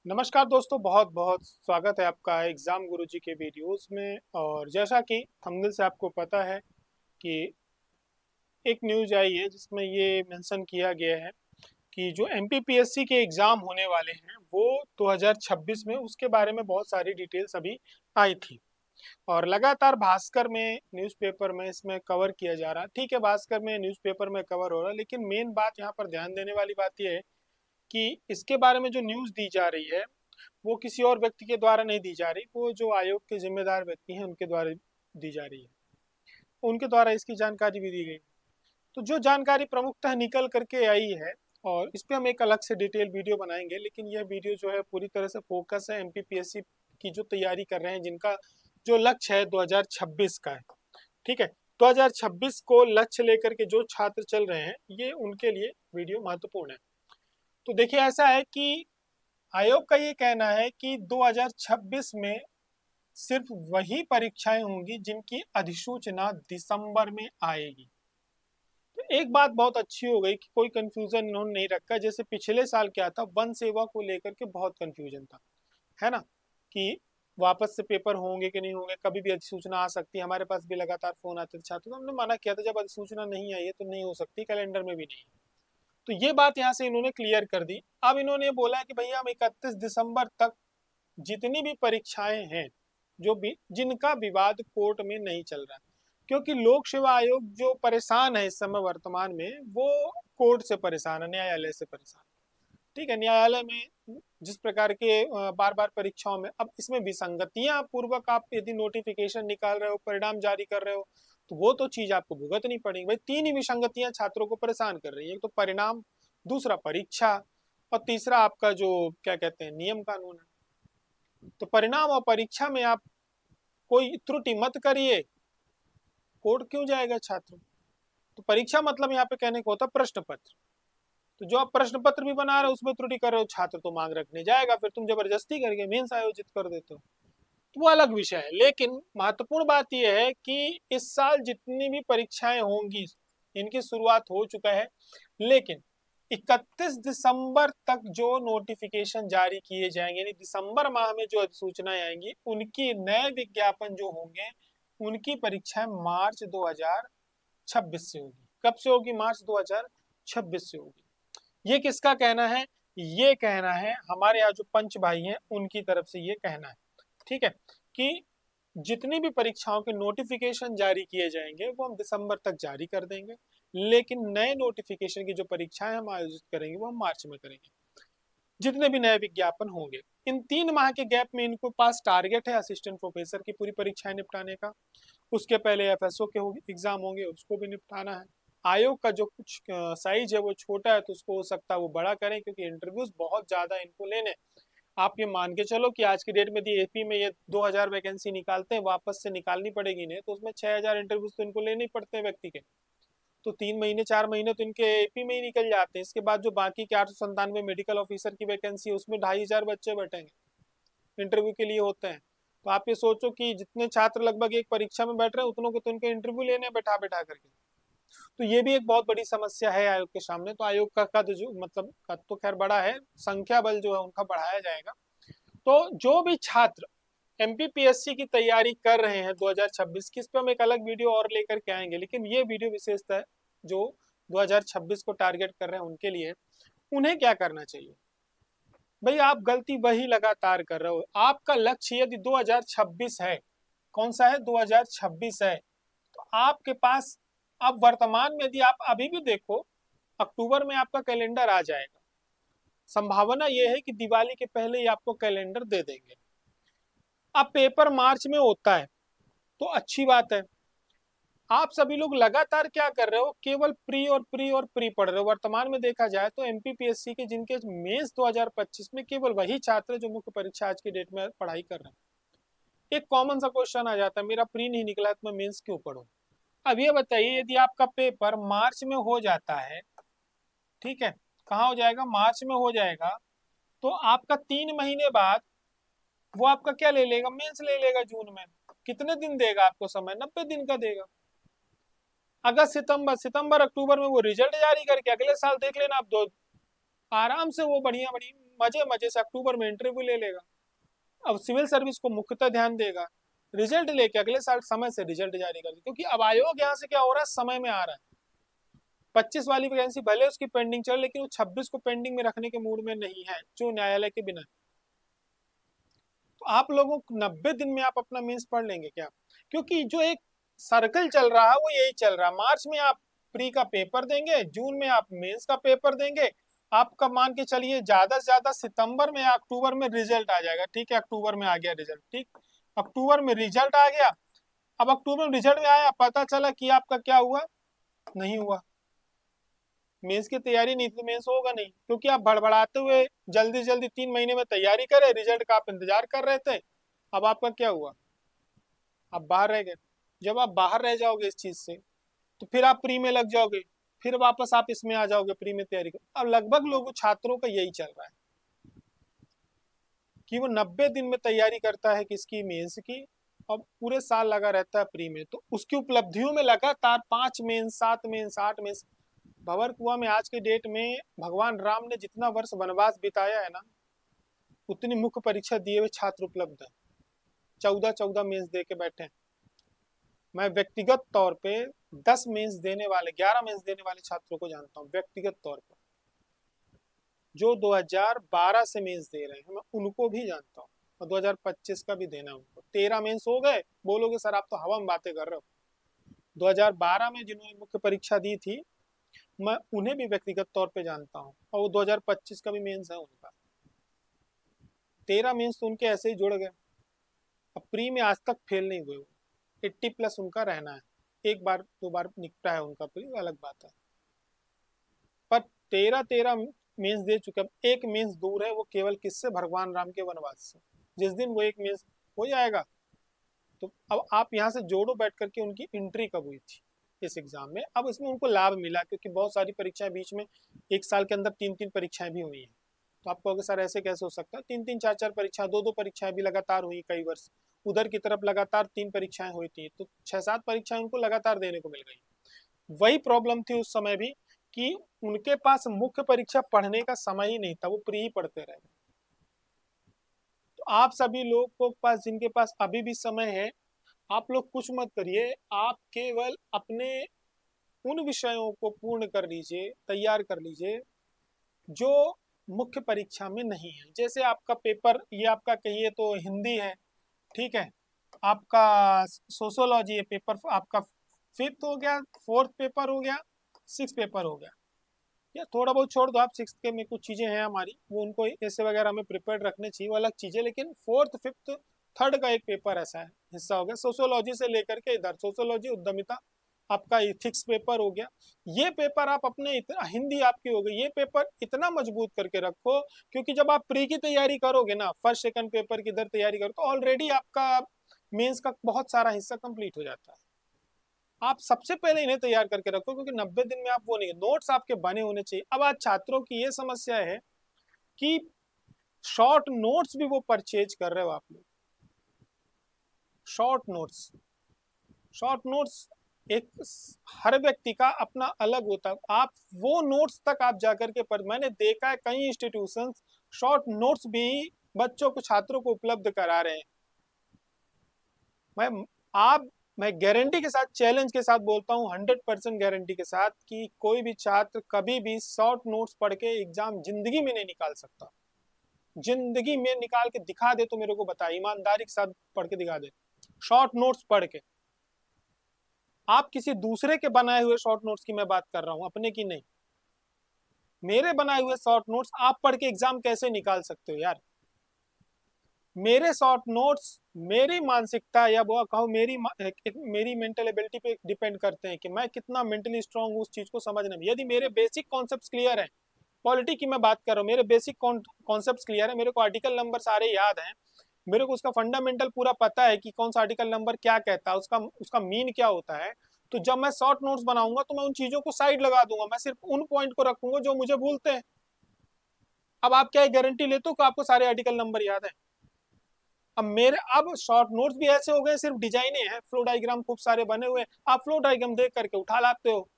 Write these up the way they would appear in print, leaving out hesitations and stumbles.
नमस्कार दोस्तों, बहुत बहुत स्वागत है आपका एग्जाम गुरुजी के वीडियोस में। और जैसा कि थंबनेल से आपको पता है कि एक न्यूज आई है जिसमें ये मेंशन किया गया है कि जो एमपीपीएससी के एग्जाम होने वाले हैं वो 2026 में, उसके बारे में बहुत सारी डिटेल्स अभी आई थी। और लगातार भास्कर में न्यूज़पेपर में इसमें कवर किया जा रहा है। ठीक है, भास्कर में न्यूज़पेपर में कवर हो रहा है, लेकिन मेन बात यहाँ पर ध्यान देने वाली बात यह है कि इसके बारे में जो न्यूज़ दी जा रही है वो किसी और व्यक्ति के द्वारा नहीं दी जा रही, वो जो आयोग के जिम्मेदार व्यक्ति हैं उनके द्वारा दी जा रही है। उनके द्वारा इसकी जानकारी भी दी गई। तो जो जानकारी प्रमुखतः निकल करके आई है, और इस पे हम एक अलग से डिटेल वीडियो बनाएंगे, लेकिन यह वीडियो जो है पूरी तरह से फोकस है एमपीपीएससी की जो तैयारी कर रहे हैं, जिनका जो लक्ष्य है 2026 का है। ठीक है, 2026 को लक्ष्य लेकर के जो छात्र चल रहे हैं, ये उनके लिए वीडियो महत्वपूर्ण है। तो देखिए, ऐसा है कि आयोग का ये कहना है कि 2026 में सिर्फ वही परीक्षाएं होंगी जिनकी अधिसूचना दिसंबर में आएगी। तो एक बात बहुत अच्छी हो गई कि कोई कंफ्यूजन इन्होंने नहीं रखा। जैसे पिछले साल क्या था, वन सेवा को लेकर के बहुत कंफ्यूजन था, है ना, कि वापस से पेपर होंगे कि नहीं होंगे, कभी भी अधिसूचना आ सकती है। हमारे पास भी लगातार फोन आते थे छात्रों, तो हमने मना किया था जब अधिसूचना नहीं आई है तो नहीं हो सकती, कैलेंडर में भी नहीं है। तो ये बात यहाँ से इन्होंने क्लियर कर दी। अब इन्होंने बोला कि भैया हम 31 दिसंबर तक जितनी भी परीक्षाएं हैं, जो भी जिनका विवाद कोर्ट में नहीं चल रहा, क्योंकि लोक सेवा आयोग जो परेशान है इस समय वर्तमान में, वो कोर्ट से परेशान है, न्यायालय से परेशान। ठीक है, न्यायालय में जिस प्रकार के बार बार परीक्षाओं में अब इसमें विसंगतियां पूर्वक आप यदि नोटिफिकेशन निकाल रहे हो, परिणाम जारी कर रहे हो, तो वो तो चीज आपको भुगतनी पड़ेगी। भाई, तीन ही विसंगतियां छात्रों को परेशान कर रही है, एक तो परिणाम, दूसरा परीक्षा, और तीसरा आपका जो क्या कहते हैं नियम कानून है। तो परिणाम और परीक्षा में आप कोई त्रुटि मत करिए, कोर्ट क्यों जाएगा छात्र। तो परीक्षा मतलब यहाँ पे कहने को होता है प्रश्न पत्र। तो जो आप प्रश्न पत्र भी बना रहे हो उसमें त्रुटि कर रहे हो, छात्र तो मांग रखने जाएगा, फिर तुम जबरदस्ती करके मेंस आयोजित कर देते हो, तो वो अलग विषय है। लेकिन महत्वपूर्ण बात यह है कि इस साल जितनी भी परीक्षाएं होंगी, इनकी शुरुआत हो चुका है, लेकिन 31 दिसंबर तक जो नोटिफिकेशन जारी किए जाएंगे, यानी दिसंबर माह में जो अधिसूचनाएं आएंगी, उनकी नए विज्ञापन जो होंगे, उनकी परीक्षाएं मार्च 2026 से होगी। कब से होगी? मार्च 2026 से होगी। ये किसका कहना है? ये कहना है हमारे यहाँ जो पंच भाई हैं उनकी तरफ से ये कहना है। ठीक है, कि जितनी भी परीक्षाओं के नोटिफिकेशन जारी किए जाएंगे वो हम दिसंबर तक जारी कर देंगे, लेकिन नए नोटिफिकेशन की जो परीक्षाएं हम आयोजित करेंगे वो हम मार्च में करेंगे, जितने भी नए विज्ञापन होंगे। इन 3 माह के गैप में इनको पास टारगेट है असिस्टेंट प्रोफेसर की पूरी परीक्षाएं निपटाने का। उसके पहले एफएसओ के एग्जाम होंगे, उसको भी निपटाना है। आयोग का जो कुछ साइज है वो छोटा है, तो उसको हो सकता है वो बड़ा करें, क्योंकि इंटरव्यूज बहुत ज्यादा इनको लेने। आप ये मान के चलो कि आज की डेट में दी एपी में ये 2000 वैकेंसी निकालते हैं, वापस से निकालनी पड़ेगी इन्हें, तो उसमें 6000 इंटरव्यूज तो इनको लेने ही पड़ते हैं व्यक्ति के। तो 3 महीने 4 महीने तो इनके एपी में ही निकल जाते हैं। इसके बाद जो बाकी के 897 मेडिकल ऑफिसर की वैकेंसी है, उसमें 2500 बच्चे बैठेंगे, इंटरव्यू के लिए होते हैं। तो आप ये सोचो कि जितने छात्र लगभग एक परीक्षा में बैठ रहे हैं, उतनों को तो इनके इंटरव्यू लेने हैं बैठा बैठा करके। तो ये भी एक बहुत बड़ी समस्या है आयोग के सामने। तो आयोग का कद जो मतलब कद तो खैर बड़ा है, संख्या बल जो है उनका बढ़ाया जाएगा। तो जो भी छात्र एमपीपीएससी की तैयारी कर रहे हैं 2026 की, इस पे हम एक अलग वीडियो और लेकर के आएंगे, लेकिन ये वीडियो विशेषता है जो 2026 को टारगेट कर रहे हैं उनके लिए। उन्हें क्या करना चाहिए? भाई, आप गलती वही लगातार कर रहे हो। आपका लक्ष्य यदि 2026 है, कौन सा है? 2026 है, तो आपके पास अब वर्तमान में यदि आप अभी भी देखो, अक्टूबर में आपका कैलेंडर आ जाएगा। संभावना यह है कि दिवाली के पहले ही आपको कैलेंडर दे देंगे। अब पेपर मार्च में होता है तो अच्छी बात है। आप सभी लोग लगातार क्या कर रहे हो? केवल प्री और प्री और प्री पढ़ रहे हो। वर्तमान में देखा जाए तो एमपीपीएससी के जिनके मेंस 2025 में, केवल वही छात्र जो मुख्य परीक्षा आज की डेट में पढ़ाई कर रहे हैं। एक कॉमन सा क्वेश्चन आ जाता है, मेरा प्री नहीं निकला तो मैं मेंस क्यों पढ़ूं? अब ये बताइए, यदि आपका पेपर मार्च में हो जाता है, ठीक है, कहाँ हो जाएगा? मार्च में हो जाएगा, तो आपका 3 महीने बाद वो आपका क्या ले लेगा? मेंस ले लेगा जून में। कितने दिन देगा आपको समय? 90 दिन का देगा। अगस्त सितंबर, सितंबर अक्टूबर में वो रिजल्ट जारी करके अगले साल देख लेना आप, दो आराम से वो बढ़िया बढ़िया मजे मजे से अक्टूबर में इंटरव्यू ले लेगा। अब सिविल सर्विस को मुख्यतः ध्यान देगा, रिजल्ट लेके अगले साल समय से रिजल्ट जारी कर दे, क्योंकि अब आयोग यहाँ से क्या हो रहा है, समय में आ रहा है। 25 वाली वैकेंसी भले उसकी पेंडिंग चल, लेकिन वो 26 को पेंडिंग में रखने के मूड में नहीं है, जो न्यायालय के बिना। तो आप लोगों को 90 दिन में आप अपना मेंस पढ़ लेंगे क्या? क्योंकि जो एक सर्कल चल रहा है वो यही चल रहा है। मार्च में आप प्री का पेपर देंगे, जून में आप मेंस का पेपर देंगे, आपका मान के चलिए ज्यादा से ज्यादा सितंबर में या अक्टूबर में रिजल्ट आ जाएगा। ठीक है, अक्टूबर में आ गया रिजल्ट, ठीक, अक्टूबर में रिजल्ट आ गया। अब अक्टूबर में रिजल्ट में आया, पता चला कि आपका क्या हुआ, नहीं हुआ, मेंस की तैयारी नहीं, तो मेंस होगा नहीं, क्योंकि आप बड़बड़ाते हुए जल्दी जल्दी 3 महीने में तैयारी करे, रिजल्ट का आप इंतजार कर रहे थे। अब आपका क्या हुआ, आप बाहर रह गए। जब आप बाहर रह जाओगे इस चीज से, तो फिर आप प्री में लग जाओगे, फिर वापस आप इसमें आ जाओगे, प्री में तैयारी कर। अब लगभग लोगों छात्रों का यही चल रहा है कि वो 90 दिन में तैयारी करता है किसकी, मेंस की, और पूरे साल लगा रहता है प्री में। तो उसकी उपलब्धियों में लगातार 5 मेंस, 7 मेंस, 8 मेंस। भंवर कुआं में आज के डेट में भगवान राम ने जितना वर्ष वनवास बिताया है ना, उतनी मुख्य परीक्षा दिए हुए छात्र उपलब्ध है। 14 मेंस दे के बैठे हैं। मैं व्यक्तिगत तौर पे 10 मेंस देने वाले, 11 मेंस देने वाले छात्रों को जानता हूँ व्यक्तिगत तौर पर, जो 2012 से मेंस दे रहे हैं, मैं उनको भी जानता हूँ। और 2025 का भी देना है उनको। 13 मेंस हो गए, बोलोगे सर आप तो हवा में बातें कर रहे हो। 2012 में जिन्होंने मुख्य परीक्षा दी थी, मैं उन्हें भी व्यक्तिगत तौर पे जानता हूँ, और वो 2025 का भी मेंस है उनका। 13 मेंस तो उनके ऐसे ही जुड़ गए। अब प्री में आज तक फेल नहीं हुए वो। 80+ उनका रहना है। एक बार 2 बार निकटा है उनका प्री, अलग बात है, पर 13 मेंस दे चुके। अब एक मेंस दूर है वो, केवल किससे, भगवान राम के वनवास से। जिस दिन वो एक मेंस हो जाएगा, तो अब आप यहाँ से जोड़ो बैठ करके उनकी एंट्री कब हुई थी इस एग्जाम में। अब इसमें उनको लाभ मिला, क्योंकि बहुत सारी परीक्षाएं बीच में, एक साल के अंदर 3-3 परीक्षाएं भी हुई हैं। तो आप कहोगे सर ऐसे कैसे हो सकता है, 3-3, 4-4 परीक्षा, 2-2 परीक्षाएं भी लगातार हुई कई वर्ष। उधर की तरफ लगातार 3 परीक्षाएं हुई थी, तो 6-7 परीक्षाएं उनको लगातार देने को मिल गई। वही प्रॉब्लम थी उस समय भी, कि उनके पास मुख्य परीक्षा पढ़ने का समय ही नहीं था, वो प्री ही पढ़ते रहे। तो आप सभी लोग को पास, जिनके पास अभी भी समय है, आप लोग कुछ मत करिए, आप केवल अपने उन विषयों को पूर्ण कर लीजिए, तैयार कर लीजिए जो मुख्य परीक्षा में नहीं है। जैसे आपका पेपर, ये आपका कहिए तो हिंदी है, ठीक है, आपका सोशोलॉजी है, पेपर आपका 5th हो गया, 4th पेपर हो गया, 6th पेपर हो गया, या थोड़ा बहुत छोड़ दो आप, 6th के में कुछ चीजें हैं हमारी, वो उनको ऐसे वगैरह हमें प्रिपेयर रखने चाहिए, वो अलग चीजें। लेकिन 4th, 5th, 3rd का एक पेपर ऐसा है, हिस्सा हो गया सोशोलॉजी से लेकर के इधर, सोशोलॉजी, उद्यमिता, आपका इथिक्स पेपर हो गया। ये पेपर आप अपने हिंदी आपकी हो गई, ये पेपर इतना मजबूत करके रखो, क्योंकि जब आप प्री की तैयारी करोगे ना, फर्स्ट सेकंड पेपर की इधर तैयारी करो, तो ऑलरेडी आपका मेंस का बहुत सारा हिस्सा कंप्लीट हो जाता है। आप सबसे पहले इन्हें तैयार करके रखो, क्योंकि 90 दिन में आप वो नहीं, नोट्स आपके बने होने चाहिए। अब आज छात्रों की ये समस्या है कि शॉर्ट नोट्स भी वो परचेज कर रहे हो आप लोग। शॉर्ट नोट्स, शॉर्ट नोट्स एक, हर व्यक्ति का अपना अलग होता है। आप वो नोट्स तक आप जाकर के पर, मैंने देखा है कई इंस्टीट्यूशंस शॉर्ट नोट्स भी बच्चों को, छात्रों को उपलब्ध करा रहे हैं। मैं आप मैं गारंटी के साथ, चैलेंज के साथ बोलता हूँ, 100% गारंटी के साथ, कि कोई भी छात्र कभी भी शॉर्ट नोट्स पढ़ के एग्जाम जिंदगी में नहीं निकाल सकता। जिंदगी में निकाल के दिखा दे तो मेरे को बता, ईमानदारी के साथ पढ़ के दिखा दे, शॉर्ट नोट्स पढ़ के। आप किसी दूसरे के बनाए हुए शॉर्ट नोट्स की मैं बात कर रहा हूं, अपने की नहीं। मेरे बनाए हुए शॉर्ट नोट्स आप पढ़ के एग्जाम कैसे निकाल सकते हो यार? मेरे शॉर्ट नोट्स मेरी मानसिकता, या वो कहो मेरी मेंटल एबिलिटी पे डिपेंड करते हैं, कि मैं कितना मेंटली स्ट्रांग हूँ उस चीज को समझने में। यदि मेरे बेसिक कॉन्सेप्ट्स क्लियर हैं, पॉलिटी की मैं बात कर रहा हूँ, मेरे बेसिक कॉन्सेप्ट्स क्लियर है, मेरे को आर्टिकल नंबर सारे याद हैं, मेरे को उसका फंडामेंटल पूरा पता है कि कौन सा आर्टिकल नंबर क्या कहता है, उसका उसका मीन क्या होता है, तो जब मैं शॉर्ट नोट्स बनाऊंगा तो मैं उन चीजों को साइड लगा दूंगा, मैं सिर्फ उन पॉइंट को रखूंगा जो मुझे भूलते हैं। अब आप क्या गारंटी लेते हो कि आपको सारे आर्टिकल नंबर याद है? अब शॉर्ट नोट्स भी ऐसे हो गए, सिर्फ डिजाइने हैं, फ्लो डायग्राम खूब सारे बने हुए, आप फ्लो डायग्राम देख करके उठा लाते हो।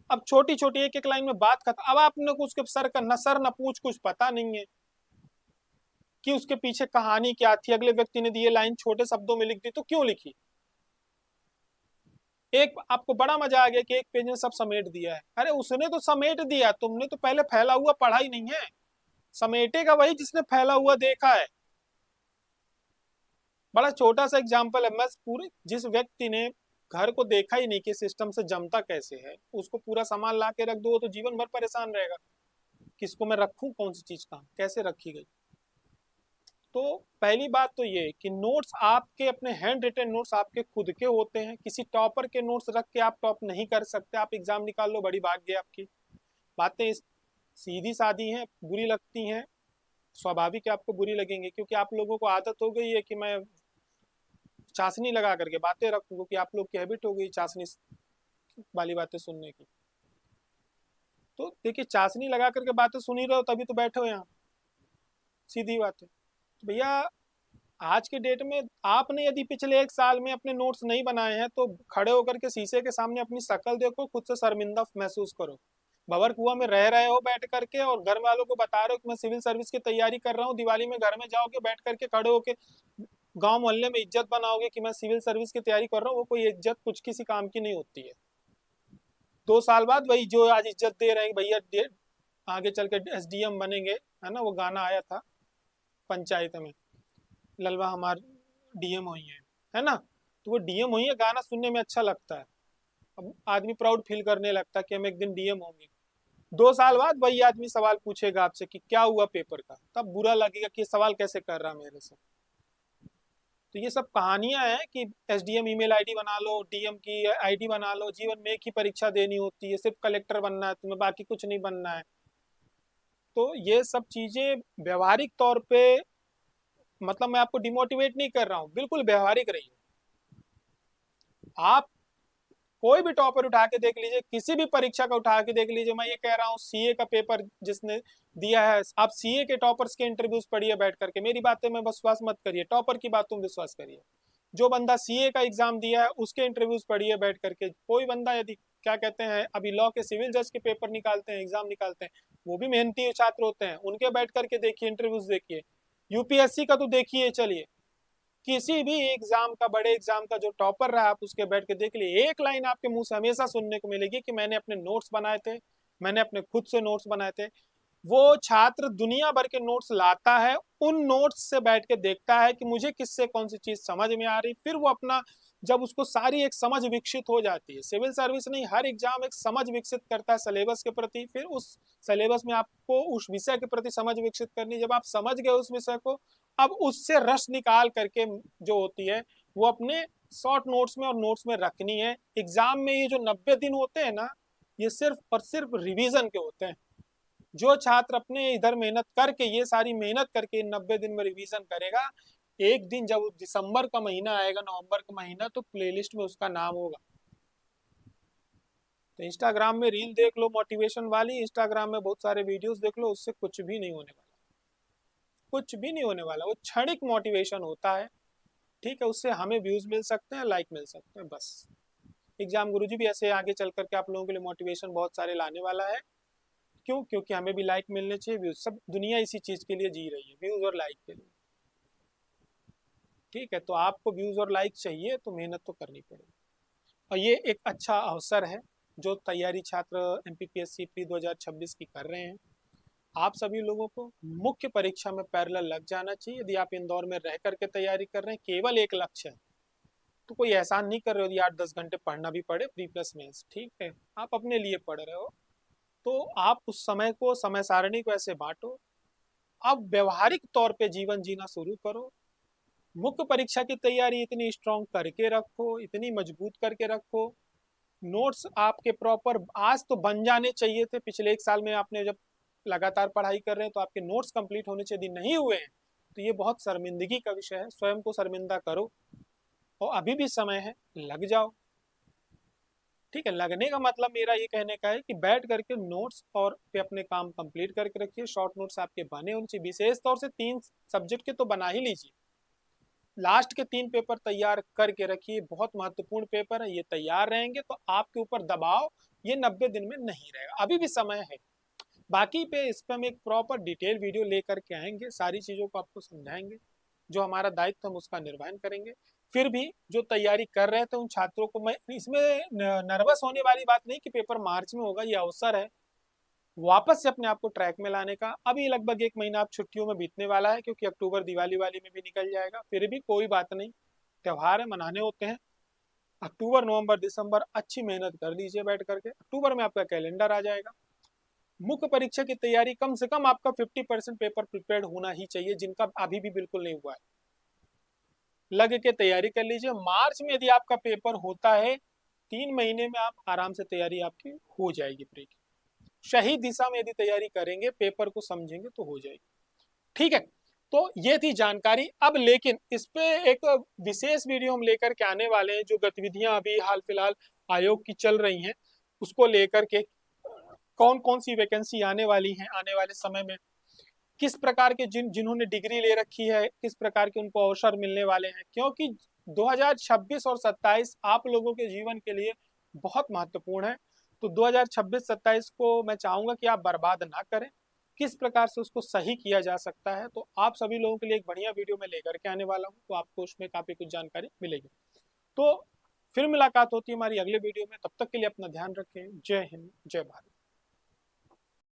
अब छोटी छोटी एक एक लाइन में बात खत्म। अब आपने कुछ के सर का न सर न पूछ कुछ पता नहीं है, कि उसके पीछे कहानी क्या थी, अगले व्यक्ति ने दिए लाइन छोटे शब्दों में लिख दी तो क्यों लिखी। एक आपको बड़ा मजा आ गया कि एक पेज में सब समेट दिया है, अरे उसने तो समेट दिया, तुमने तो पहले फैला हुआ पढ़ा ही नहीं है। समेटेगा वही जिसने फैला हुआ देखा है। बड़ा छोटा सा एग्जाम्पल है, मैं पूरे जिस व्यक्ति ने घर को देखा ही नहीं कि सिस्टम से जमता कैसे है, उसको पूरा सामान ला के रख दो तो जीवन भर परेशान रहेगा, किसको मैं रखूं, कौन सी चीज कहाँ कैसे रखी गई। तो पहली बात तो ये कि नोट्स आपके अपने हैंड रिटन नोट्स आपके खुद के होते हैं, किसी टॉपर के नोट्स रख के आप टॉप नहीं कर सकते। आप एग्जाम निकाल लो, बड़ी भाग्य है आपकी। बातें सीधी सादी हैं, बुरी लगती हैं, स्वाभाविक है आपको बुरी लगेंगी, क्योंकि आप लोगों को आदत हो गई है कि मैं चाशनी लगा करके बातें रखूं, क्योंकि आप लोग की हैबिट हो गई चाशनी वाली बातें सुनने की। तो देखिए, चाशनी लगा करके बातें सुन ही रहे हो तभी तो बैठे हो यहाँ, सीधी बात है। तो भैया, आज के डेट में आपने यदि पिछले एक साल में अपने नोट्स नहीं बनाए हैं तो खड़े होकर के शीशे के सामने अपनी शक्ल देखो, खुद से शर्मिंदा महसूस करो। भंवर कुआं में रह रहे हो बैठ करके और घर वालों को बता रहे हो कि मैं सिविल सर्विस की तैयारी कर रहा हूँ, दिवाली में घर में जाओगे बैठ करके खड़े होके गांव मोहल्ले में इज्जत बनाओगे कि मैं सिविल सर्विस की तैयारी कर रहा हूँ। वो कोई इज्जत कुछ किसी काम की नहीं होती है। 2 साल बाद वही जो आज इज्जत दे रहे हैं भैया आगे चल के SDM बनेंगे, है ना, वो गाना आया था पंचायत में, ललवा हमार DM हुई है ना। तो वो DM हुई है गाना सुनने में अच्छा लगता है, अब आदमी प्राउड फील करने लगता है कि हम एक दिन DM होंगे। 2 साल बाद वही आदमी सवाल पूछेगा आपसे कि क्या हुआ पेपर का, तब बुरा लगेगा कि ये सवाल कैसे कर रहा मेरे से। तो ये सब कहानियां हैं कि SDM ईमेल आईडी बना लो, DM की आईडी बना लो, जीवन में एक ही परीक्षा देनी होती है, सिर्फ कलेक्टर बनना है तुम्हें, बाकी कुछ नहीं बनना है। तो ये सब चीजें व्यवहारिक तौर पे, मतलब मैं आपको डिमोटिवेट नहीं कर रहा हूँ, बिल्कुल व्यवहारिक रहिए। आप कोई भी टॉपर उठा के देख लीजिए, किसी भी परीक्षा का उठा के देख लीजिए, मैं ये कह रहा हूँ CA का पेपर जिसने दिया है, आप CA के टॉपर्स के इंटरव्यूज पढ़िए बैठ करके, मेरी बातें में विश्वास मत करिए, टॉपर की बातों में विश्वास करिए। जो बंदा CA का एग्जाम दिया है उसके इंटरव्यूज पढ़िए बैठ करके। कोई बंदा यदि क्या कहते हैं अभी लॉ के सिविल जज के पेपर निकालते हैं, एग्जाम निकालते हैं, वो भी मेहनती छात्र होते हैं, उनके बैठ करके देखिए, इंटरव्यूज देखिए। UPSC का तो देखिए, चलिए किसी भी एग्जाम का, बड़े एग्जाम का जो टॉपर रहा आप उसके बैठ के देख लिए, एक लाइन आपके मुंह से हमेशा सुनने को मिलेगी कि मैंने अपने नोट्स बनाए थे, मैंने अपने खुद से नोट्स बनाए थे। वो छात्र दुनिया भर के नोट्स लाता है, उन नोट्स से बैठ के देखता है कि मुझे किससे कौन सी चीज समझ में आ रही, फिर वो अपना, जब उसको सारी एक समझ विकसित हो जाती है, सिविल सर्विस नहीं हर एग्जाम एक समझ विकसित करता है सिलेबस के प्रति, फिर उस सिलेबस में आपको उस विषय के प्रति समझ विकसित करनी। जब आप समझ गए उस विषय को, अब उससे रस निकाल करके जो होती है वो अपने शॉर्ट नोट्स में और नोट्स में रखनी है। एग्जाम में ये जो 90 दिन होते हैं ना, ये सिर्फ और सिर्फ रिवीजन के होते हैं। जो छात्र अपने इधर मेहनत करके, ये सारी मेहनत करके 90 दिन में रिवीजन करेगा, एक दिन जब दिसंबर का महीना आएगा, नवंबर का महीना, तो प्लेलिस्ट में उसका नाम होगा। तो इंस्टाग्राम में रील देख लो मोटिवेशन वाली, इंस्टाग्राम में बहुत सारे वीडियोस देख लो, उससे कुछ भी नहीं होने वाला, कुछ भी नहीं होने वाला। वो क्षणिक मोटिवेशन होता है, ठीक है, उससे हमें व्यूज मिल सकते हैं, लाइक मिल सकते हैं, बस। एग्जाम गुरुजी भी ऐसे आगे चल करके आप लोगों के लिए मोटिवेशन बहुत सारे लाने वाला है। क्यों? क्योंकि हमें भी लाइक मिलने चाहिए, व्यूज, सब दुनिया इसी चीज के लिए जी रही है, व्यूज और लाइक के लिए। ठीक है, तो आपको व्यूज और लाइक चाहिए तो मेहनत तो करनी पड़ेगी। और ये एक अच्छा अवसर है जो तैयारी छात्र MPPSC प्री 2026 की कर रहे हैं, आप सभी लोगों को मुख्य परीक्षा में पैरेलल लग जाना चाहिए। यदि आप इंदौर में रह करके तैयारी कर रहे हैं, केवल एक लक्ष्य है, तो कोई एहसान नहीं कर रहे हो यदि 8-10 घंटे पढ़ना भी पड़े प्री प्लस मेंस, ठीक है, आप अपने लिए पढ़ रहे हो, तो आप उस समय को, समय सारणी को ऐसे बांटो, अब व्यवहारिक तौर पे जीवन जीना शुरू करो। मुख्य परीक्षा की तैयारी इतनी स्ट्रांग करके रखो, इतनी मजबूत करके रखो, नोट्स आपके प्रॉपर आज तो बन जाने चाहिए थे। पिछले एक साल में आपने जब लगातार पढ़ाई कर रहे हैं तो आपके नोट्स कंप्लीट होने चाहिए, यदि नहीं हुए हैं तो ये बहुत शर्मिंदगी का विषय है, स्वयं को शर्मिंदा करो, और अभी भी समय है, लग जाओ। ठीक है, लगने का मतलब मेरा ये कहने का है कि बैठ करके नोट्स और पे अपने काम कंप्लीट करके रखिए, शॉर्ट नोट्स आपके बने होने चाहिए, विशेष तौर से 3 सब्जेक्ट के तो बना ही लीजिए। लास्ट के 3 पेपर तैयार करके रखिए, बहुत महत्वपूर्ण पेपर है, ये तैयार रहेंगे तो आपके ऊपर दबाव ये 90 दिन में नहीं रहेगा, अभी भी समय है। बाकी पे इस पे हम एक प्रॉपर डिटेल वीडियो लेकर के आएंगे, सारी चीज़ों को आपको समझाएंगे, जो हमारा दायित्व हम उसका निर्वहन करेंगे। फिर भी जो तैयारी कर रहे थे उन छात्रों को मैं इसमें नर्वस होने वाली बात नहीं कि पेपर मार्च में होगा, ये अवसर है वापस से अपने आप को ट्रैक में लाने का। अभी लगभग एक महीना आप छुट्टियों में बीतने वाला है, क्योंकि अक्टूबर दिवाली वाली में भी निकल जाएगा। फिर भी कोई बात नहीं, त्योहार है, मनाने होते हैं। अक्टूबर नवंबर दिसंबर अच्छी मेहनत कर लीजिए बैठ करके, अक्टूबर में आपका कैलेंडर आ जाएगा। मुख्य परीक्षा की तैयारी कम से कम आपका 50% पेपर प्रिपेयर्ड होना ही चाहिए, जिनका अभी भी बिल्कुल नहीं हुआ है लग के तैयारी कर लीजिए। मार्च में यदि आपका पेपर होता है, 3 महीने में आप आराम से तैयारी आपकी हो जाएगी प्री की। सही दिशा में यदि तैयारी करेंगे, पेपर को समझेंगे तो हो जाएगी। ठीक है, तो ये थी जानकारी। अब लेकिन इस पे एक विशेष वीडियो हम लेकर के आने वाले हैं, जो गतिविधियां अभी हाल फिलहाल आयोग की चल रही हैं उसको लेकर के, कौन कौन सी वैकेंसी आने वाली हैं आने वाले समय में, किस प्रकार के जिन्होंने डिग्री ले रखी है किस प्रकार के उनको अवसर मिलने वाले हैं, क्योंकि 2026 और 27 आप लोगों के जीवन के लिए बहुत महत्वपूर्ण है। तो 2026-27 को मैं चाहूंगा कि आप बर्बाद ना करें, किस प्रकार से उसको सही किया जा सकता है। तो आप सभी लोगों के लिए एक बढ़िया वीडियो में लेकर के आने वाला हूँ, तो आपको उसमें काफी कुछ जानकारी मिलेगी। तो फिर मुलाकात होती है हमारी अगले वीडियो में, तब तक के लिए अपना ध्यान रखें। जय हिंद, जय भारत।